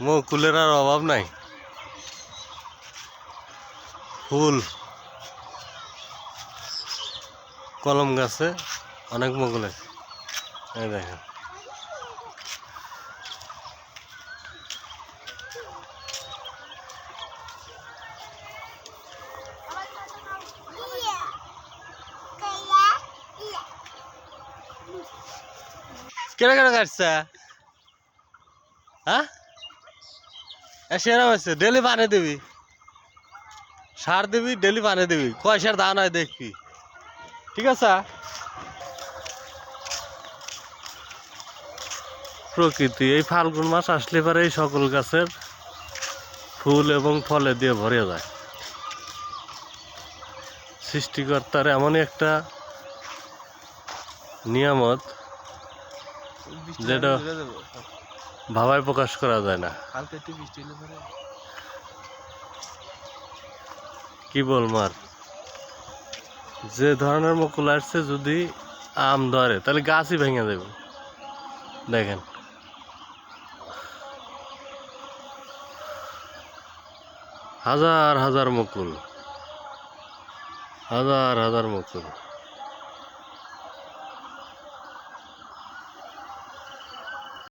মুকুলের আর অভাব নাই। ফুল কলম গাছে অনেক মুকুল আছে, এই দেখেন। কেন কেন কাটছে? হ্যাঁ, সেরকম আছে। ডেলি পানি দিবি, সার দিবি, ডেলি পানি দিবি। কয় সার দাও নয় দেখবি, ঠিক আছে? প্রকৃতি এই ফাল্গুন মাস আসলে পরে এই সকল গাছের ফুল এবং ফলে দিয়ে ভরে যায়। সৃষ্টিকর্তার এমনই একটা নিয়ামত যেটা ভাবায় প্রকাশ করা যায় না। কি বলমার, যে ধরনের মুকুল আসছে, যদি আম ধরে তাহলে গাছই ভেঙে দেবে। দেখেন, হাজার হাজার মুকুল, হাজার হাজার মুকুল।